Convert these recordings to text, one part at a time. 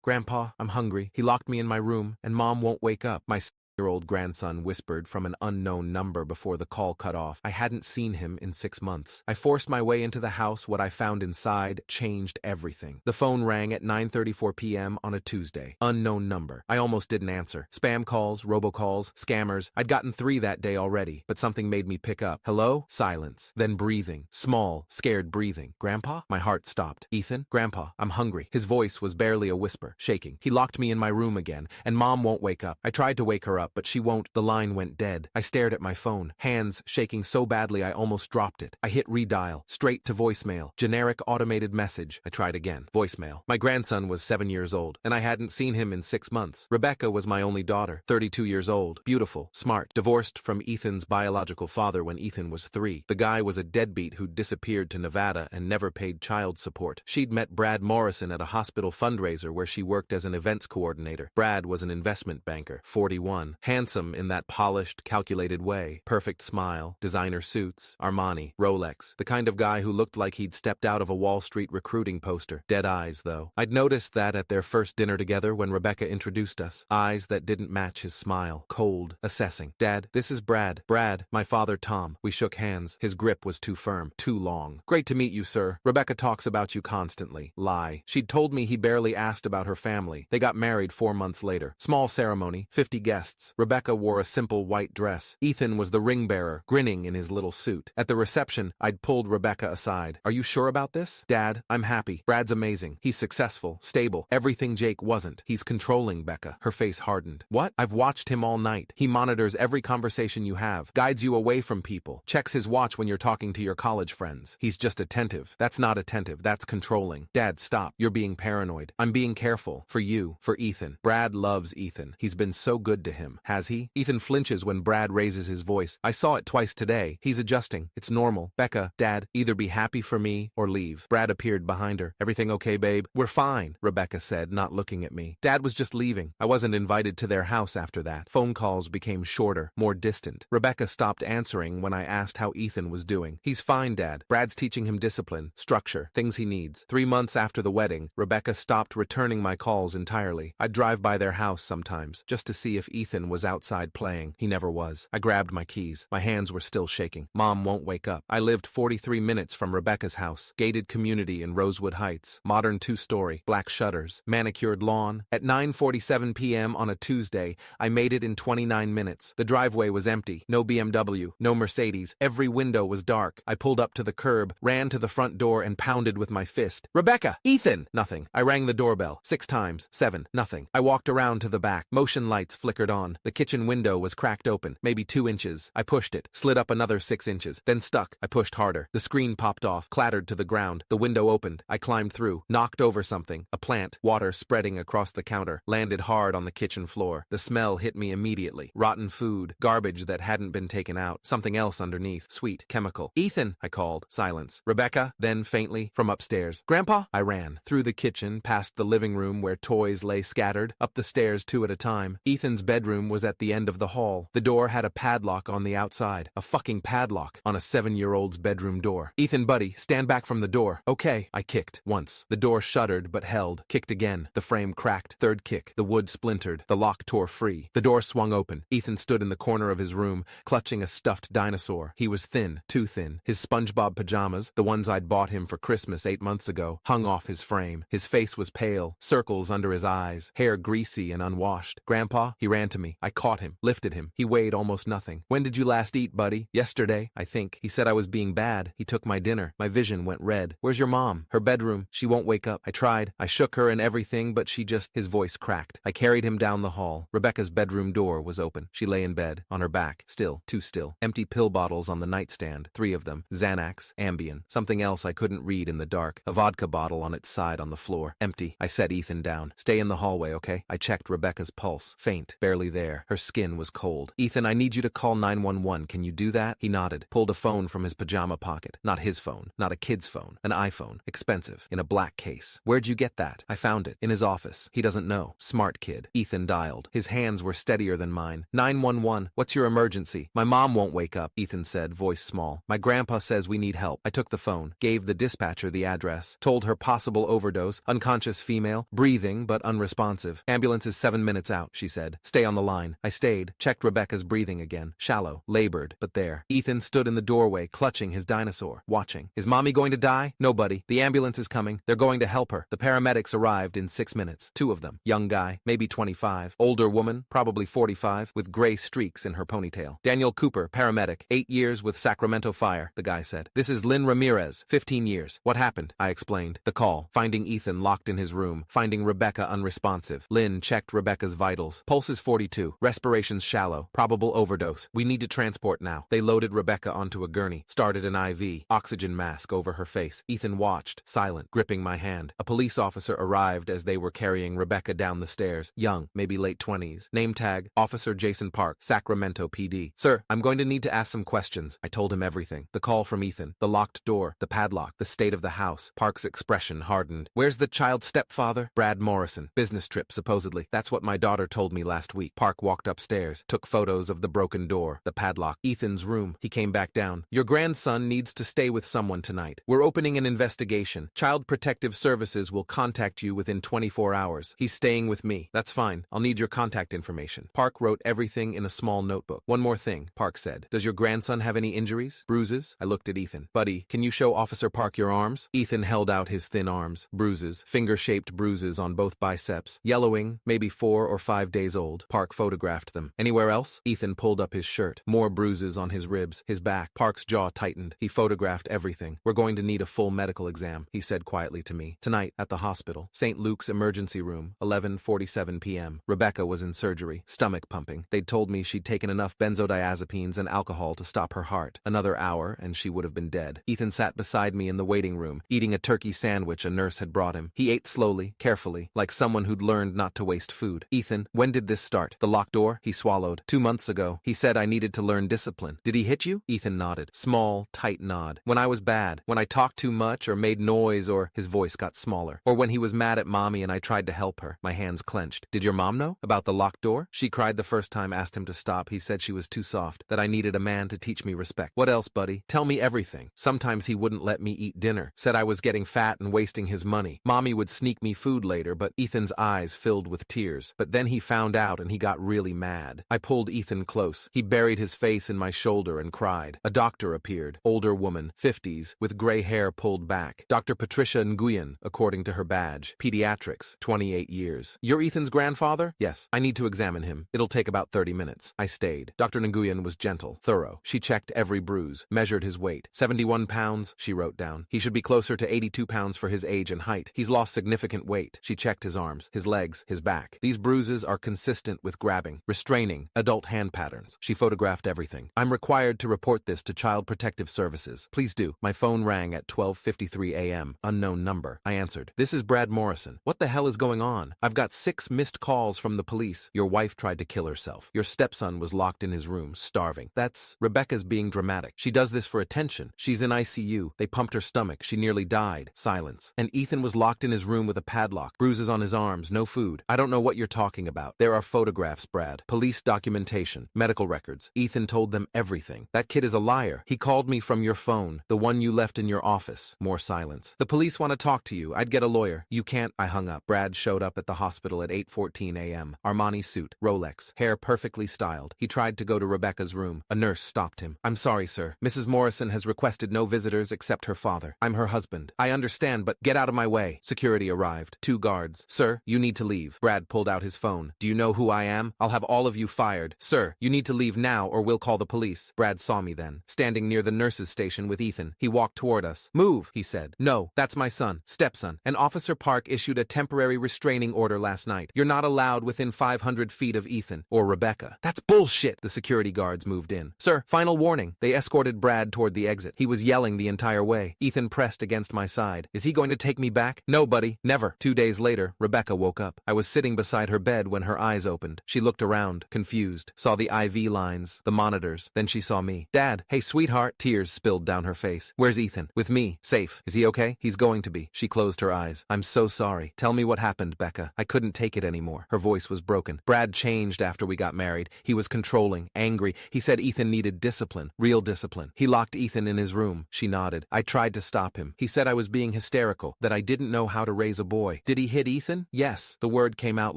Grandpa, I'm hungry. He locked me in my room, and Mom won't wake up. My year-old grandson whispered from an unknown number before the call cut off. I hadn't seen him in 6 months. I forced my way into the house. What I found inside changed everything. The phone rang at 9:34 p.m. on a Tuesday. Unknown number. I almost didn't answer. Spam calls, robocalls, scammers. I'd gotten 3 that day already, but something made me pick up. Hello? Silence. Then breathing. Small, scared breathing. Grandpa? My heart stopped. Ethan? Grandpa, I'm hungry. His voice was barely a whisper, shaking. He locked me in my room again, and Mom won't wake up. I tried to wake her up, but she won't. The line went dead. I stared at my phone, hands shaking so badly I almost dropped it. I hit redial, straight to voicemail. Generic automated message. I tried again. Voicemail. My grandson was 7 years old, and I hadn't seen him in 6 months. Rebecca was my only daughter, 32 years old, beautiful, smart, divorced from Ethan's biological father when Ethan was 3. The guy was a deadbeat who'd disappeared to Nevada and never paid child support. She'd met Brad Morrison at a hospital fundraiser where she worked as an events coordinator. Brad was an investment banker, 41, handsome in that polished, calculated way. Perfect smile, designer suits, Armani, Rolex, the kind of guy who looked like he'd stepped out of a Wall Street recruiting poster. Dead eyes, though. I'd noticed that at their first dinner together when Rebecca introduced us. Eyes that didn't match his smile. Cold, assessing. Dad, this is Brad. Brad, my father Tom. We shook hands. His grip was too firm, too long. Great to meet you, sir. Rebecca talks about you constantly. Lie. She'd told me he barely asked about her family. They got married 4 months later. Small ceremony, 50 guests. Rebecca wore a simple white dress. Ethan was the ring bearer, grinning in his little suit. At the reception, I'd pulled Rebecca aside. Are you sure about this? Dad, I'm happy. Brad's amazing. He's successful, stable. Everything Jake wasn't. He's controlling Becca. Her face hardened. What? I've watched him all night. He monitors every conversation you have, guides you away from people, checks his watch when you're talking to your college friends. He's just attentive. That's not attentive. That's controlling. Dad, stop. You're being paranoid. I'm being careful. For you. For Ethan. Brad loves Ethan. He's been so good to him. Has he? Ethan flinches when Brad raises his voice. I saw it twice today. He's adjusting. It's normal. Becca, Dad, either be happy for me or leave. Brad appeared behind her. Everything okay, babe? We're fine, Rebecca said, not looking at me. Dad was just leaving. I wasn't invited to their house after that. Phone calls became shorter, more distant. Rebecca stopped answering when I asked how Ethan was doing. He's fine, Dad. Brad's teaching him discipline, structure, things he needs. 3 months after the wedding, Rebecca stopped returning my calls entirely. I'd drive by their house sometimes, just to see if Ethan was outside playing. He never was. I grabbed my keys. My hands were still shaking. Mom won't wake up. I lived 43 minutes from Rebecca's house. Gated community in Rosewood Heights. Modern 2-story. Black shutters. Manicured lawn. At 9:47 p.m. on a Tuesday, I made it in 29 minutes. The driveway was empty. No BMW. No Mercedes. Every window was dark. I pulled up to the curb, ran to the front door, and pounded with my fist. Rebecca! Ethan! Nothing. I rang the doorbell. 6 times. 7. Nothing. I walked around to the back. Motion lights flickered on. The kitchen window was cracked open, maybe 2 inches. I pushed it, slid up another 6 inches, then stuck. I pushed harder. The screen popped off, clattered to the ground. The window opened. I climbed through, knocked over something, a plant, water spreading across the counter, landed hard on the kitchen floor. The smell hit me immediately. Rotten food, garbage that hadn't been taken out, something else underneath, sweet, chemical. Ethan, I called. Silence. Rebecca, then faintly, from upstairs. Grandpa? I ran. Through the kitchen, past the living room where toys lay scattered, up the stairs 2 at a time. Ethan's bedroom was at the end of the hall. The door had a padlock on the outside. A fucking padlock on a 7-year-old's bedroom door. Ethan, buddy, stand back from the door. Okay. I kicked. Once. The door shuddered but held. Kicked again. The frame cracked. Third kick. The wood splintered. The lock tore free. The door swung open. Ethan stood in the corner of his room, clutching a stuffed dinosaur. He was thin. Too thin. His SpongeBob pajamas, the ones I'd bought him for Christmas 8 months ago, hung off his frame. His face was pale. Circles under his eyes. Hair greasy and unwashed. Grandpa? He ran to me. I caught him. Lifted him. He weighed almost nothing. When did you last eat, buddy? Yesterday, I think. He said I was being bad. He took my dinner. My vision went red. Where's your mom? Her bedroom. She won't wake up. I tried. I shook her and everything, but she just... His voice cracked. I carried him down the hall. Rebecca's bedroom door was open. She lay in bed, on her back, still, too still. Empty pill bottles on the nightstand, 3 of them. Xanax, Ambien, something else I couldn't read in the dark. A vodka bottle on its side on the floor. Empty. I set Ethan down. Stay in the hallway, okay? I checked Rebecca's pulse. Faint. Barely there. Her skin was cold. Ethan, I need you to call 911. Can you do that? He nodded, pulled a phone from his pajama pocket. Not his phone, not a kid's phone. An iPhone. Expensive. In a black case. Where'd you get that? I found it. In his office. He doesn't know. Smart kid. Ethan dialed. His hands were steadier than mine. 911. What's your emergency? My mom won't wake up, Ethan said, voice small. My grandpa says we need help. I took the phone, gave the dispatcher the address, told her possible overdose, unconscious female, breathing but unresponsive. Ambulance is 7 minutes out, she said. Stay on the line. I stayed, checked Rebecca's breathing again. Shallow, labored, but there. Ethan stood in the doorway, clutching his dinosaur, watching. Is mommy going to die? Nobody. The ambulance is coming. They're going to help her. The paramedics arrived in 6 minutes. 2 of them. Young guy, maybe 25. Older woman, probably 45, with gray streaks in her ponytail. Daniel Cooper, paramedic, 8 years with Sacramento Fire, the guy said. This is Lynn Ramirez, 15 years. What happened? I explained. The call. Finding Ethan locked in his room. Finding Rebecca unresponsive. Lynn checked Rebecca's vitals. Pulse is 42. Respirations shallow. Probable overdose. We need to transport now. They loaded Rebecca onto a gurney. Started an IV. Oxygen mask over her face. Ethan watched, silent, gripping my hand. A police officer arrived as they were carrying Rebecca down the stairs. Young, maybe late 20s. Name tag, Officer Jason Park, Sacramento PD. Sir, I'm going to need to ask some questions. I told him everything. The call from Ethan. The locked door. The padlock. The state of the house. Park's expression hardened. Where's the child's stepfather? Brad Morrison. Business trip, supposedly. That's what my daughter told me last week. Park walked upstairs. Took photos of the broken door. The padlock. Ethan's room. He came back down. Your grandson needs to stay with someone tonight. We're opening an investigation. Child Protective Services will contact you within 24 hours. He's staying with me. That's fine. I'll need your contact information. Park wrote everything in a small notebook. One more thing, Park said. Does your grandson have any injuries? Bruises? I looked at Ethan. Buddy, can you show Officer Park your arms? Ethan held out his thin arms. Bruises. Finger-shaped bruises on both biceps. Yellowing, maybe 4 or 5 days old. Park photographed them. Anywhere else? Ethan pulled up his shirt. More bruises on his ribs, his back. Park's jaw tightened. He photographed everything. We're going to need a full medical exam, he said quietly to me. Tonight, at the hospital. St. Luke's emergency room, 11:47 p.m. Rebecca was in surgery, stomach pumping. They'd told me she'd taken enough benzodiazepines and alcohol to stop her heart. Another hour, and she would have been dead. Ethan sat beside me in the waiting room, eating a turkey sandwich a nurse had brought him. He ate slowly, carefully, like someone who'd learned not to waste food. Ethan, when did this start? The locked door? He swallowed. 2 months ago. He said I needed to learn discipline. Did he hit you? Ethan nodded. Small, tight nod. When I was bad. When I talked too much or made noise or his voice got smaller. Or when he was mad at mommy and I tried to help her. My hands clenched. Did your mom know? About the locked door? She cried the first time, asked him to stop. He said she was too soft, that I needed a man to teach me respect. What else, buddy? Tell me everything. Sometimes he wouldn't let me eat dinner. Said I was getting fat and wasting his money. Mommy would sneak me food later, but Ethan's eyes filled with tears. But then he found out and he got really mad. I pulled Ethan close. He buried his face in my shoulder and cried. A doctor appeared. Older woman, 50s, with gray hair pulled back. Dr. Patricia Nguyen, according to her badge. Pediatrics, 28 years. You're Ethan's grandfather? Yes. I need to examine him. It'll take about 30 minutes. I stayed. Dr. Nguyen was gentle, thorough. She checked every bruise, measured his weight. 71 pounds, she wrote down. He should be closer to 82 pounds for his age and height. He's lost significant weight. She checked his arms, his legs, his back. These bruises are consistent with grabbing, restraining, adult hand patterns. She photographed everything. I'm required to report this to Child Protective Services. Please do. My phone rang at 12:53 a.m. Unknown number. I answered. This is Brad Morrison. What the hell is going on? I've got 6 missed calls from the police. Your wife tried to kill herself. Your stepson was locked in his room, starving. That's Rebecca's being dramatic. She does this for attention. She's in ICU. They pumped her stomach. She nearly died. Silence. And Ethan was locked in his room with a padlock. Bruises on his arms. No food. I don't know what you're talking about. There are photographs, Brad. Police documentation. Medical records. Ethan told them everything. That kid is a liar. He called me from your phone. The one you left in your office. More silence. The police want to talk to you. I'd get a lawyer. You can't. I hung up. Brad showed up at the hospital at 8:14 a.m. Armani suit. Rolex. Hair perfectly styled. He tried to go to Rebecca's room. A nurse stopped him. I'm sorry, sir. Mrs. Morrison has requested no visitors except her father. I'm her husband. I understand, but get out of my way. Security arrived. 2 guards. Sir, you need to leave. Brad pulled out his phone. Do you know who I am? I'll have all of you fired. Sir, you need to leave now or we'll call the police. Brad saw me then, standing near the nurse's station with Ethan. He walked toward us. Move, he said. No, that's my son, stepson. And Officer Park issued a temporary restraining order last night. You're not allowed within 500 feet of Ethan or Rebecca. That's bullshit. The security guards moved in. Sir, final warning. They escorted Brad toward the exit. He was yelling the entire way. Ethan pressed against my side. Is he going to take me back? No, buddy, never. 2 days later, Rebecca woke up. I was sitting beside her bed when her eyes opened. She looked around, confused, saw the IV lines, the monitors, then she saw me. Dad, hey sweetheart. Tears spilled down her face. Where's Ethan? With me. Safe. Is he okay? He's going to be. She closed her eyes. I'm so sorry. Tell me what happened, Becca. I couldn't take it anymore. Her voice was broken. Brad changed after we got married. He was controlling, angry. He said Ethan needed discipline. Real discipline. He locked Ethan in his room. She nodded. I tried to stop him. He said I was being hysterical, that I didn't know how to raise a boy. Did he hit Ethan? Yes. The word came out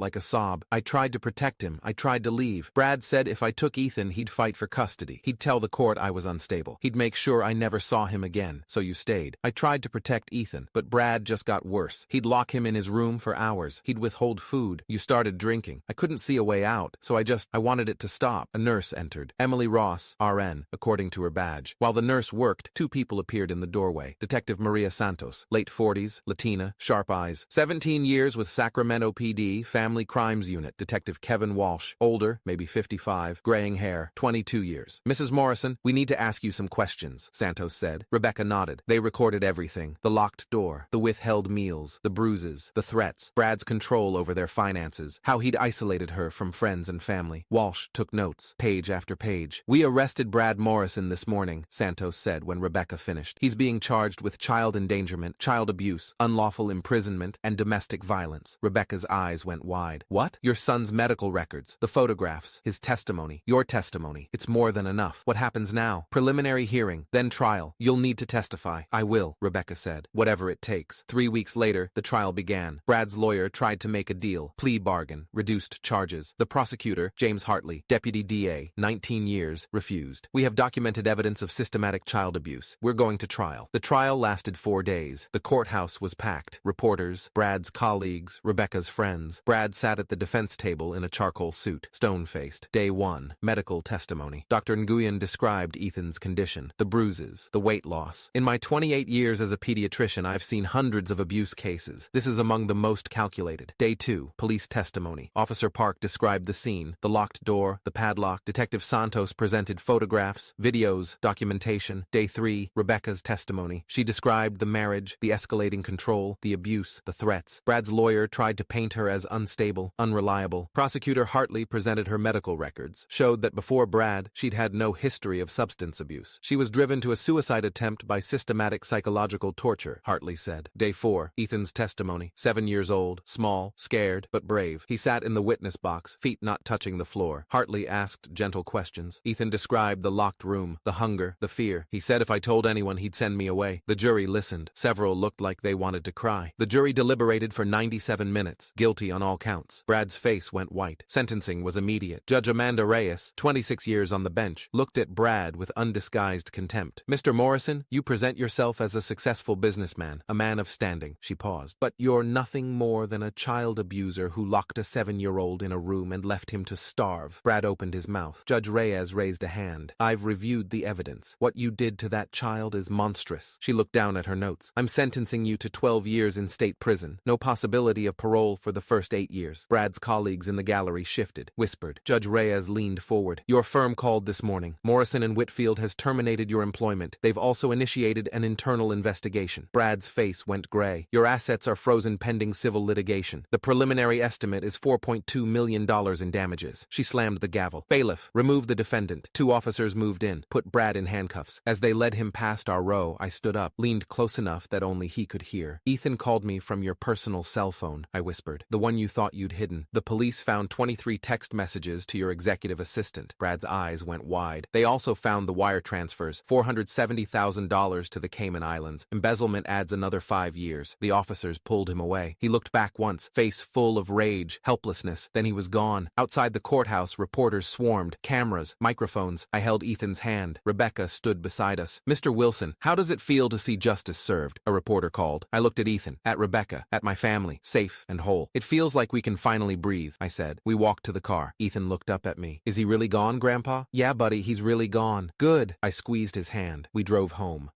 like a sob. I tried to protect him. I tried to leave. Brad said if I took Ethan, he'd fight for custody. He'd tell the court I was unstable. He'd make sure I never saw him again. So you stayed. I tried to protect Ethan, but Brad just got worse. He'd lock him in his room for hours. He'd withhold food. You started drinking. I couldn't see a way out, so I wanted it to stop. A nurse entered. Emily Ross, RN, according to her badge. While the nurse worked, two people appeared in the doorway. Detective Maria Santos, late 40s, Latina, sharp eyes. 17 years with Sacramento PD, Family Crimes Unit. Detective Kevin Walsh, older, maybe 55, graying hair, 22 years. Mrs. Morrison, we need to ask you some questions, Santos said. Rebecca nodded. They recorded everything. The locked door, the withheld meals, the bruises, the threats, Brad's control over their finances, how he'd isolated her from friends and family. Walsh took notes, page after page. We arrested Brad Morrison this morning, Santos said when Rebecca finished. He's being charged with child endangerment, child abuse, unlawful imprisonment, and domestic violence. Rebecca's eyes went wide. What? Your son's medical records, the photographs, his testimony, your testimony. It's more than enough. What happens now? Preliminary hearing, then trial. You'll need to testify. I will, Rebecca said. Whatever it takes. 3 weeks later, the trial began. Brad's lawyer tried to make a deal. Plea bargain. Reduced charges. The prosecutor, James Hartley, deputy DA, 19 years, refused. We have documented evidence of systematic child abuse. We're going to trial. The trial lasted 4 days. The courthouse was packed. Reporters, Brad's colleagues, Rebecca's friends. Brad sat at the defense table in a charcoal suit, stone-faced. Day 1. Medical testimony. Dr. Nguyen described Ethan's condition, the bruises, the weight loss. In my 28 years as a pediatrician, I've seen hundreds of abuse cases. This is among the most calculated. Day 2. Police testimony. Officer Park described the scene, the locked door, the padlock. Detective Santos presented photographs, videos, documentation. Day 3. Rebecca's testimony. She described the marriage, the escalating control, the abuse, the threats. Brad's lawyer tried to paint her as unstable, unreliable. Prosecutor Hartley presented her medical records, showed that before Brad, she'd had no history of substance abuse. She was driven to a suicide attempt by systematic psychological torture, Hartley said. Day 4. Ethan's testimony. 7 years old, small, scared, but brave. He sat in the witness box, feet not touching the floor. Hartley asked gentle questions. Ethan described the locked room, the hunger, the fear. He said if I told anyone, he'd send me away. The jury listened. Several looked like they wanted to cry. The jury deliberated for 97 minutes. Guilty on all counts. Brad's face went white. Sentencing was immediate. Judge Amanda Reyes, 26 years on the bench, looked at Brad with undisguised contempt. Mr. Morrison, you present yourself as a successful businessman, a man of standing. She paused. But you're nothing more than a child abuser who locked a 7-year-old in a room and left him to starve. Brad opened his mouth. Judge Reyes raised a hand. I've reviewed the evidence. What you did to that child is monstrous. She looked down at her notes. I'm sentencing you to 12 years in state prison. No possibility of parole for the first 8 years. Brad's colleagues in the gallery shifted, whispered. Judge Reyes leaned forward. Your firm called this morning. Morrison and Whitfield has terminated your employment. They've also initiated an internal investigation. Brad's face went gray. Your assets are frozen pending civil litigation. The preliminary estimate is $4.2 million in damages. She slammed the gavel. Bailiff, remove the defendant. 2 officers moved in, put Brad in handcuffs. As they led him past our row, I stood up, leaned close enough that only he could hear. Ethan called me from your personal cell phone, I whispered. The one you thought you'd hidden. The police found 23 text messages to your executive assistant. Brad's eyes went wide. They also found the wire transfers, $470,000 to the Cayman Islands. Embezzlement adds another 5 years. The officers pulled him away. He looked back once, face full of rage, helplessness. Then he was gone. Outside the courthouse, reporters swarmed. Cameras, microphones. I held Ethan's hand. Rebecca stood beside us. Mr. Wilson, how does it feel to see justice served? A reporter called. I looked at Ethan, at Rebecca, at my family, safe and whole. It feels like we can finally breathe, I said. We walked to the car. Ethan looked up at me. Is he really gone, Grandpa? Yeah, buddy, he's really gone. Good. I squeezed his hand. We drove home.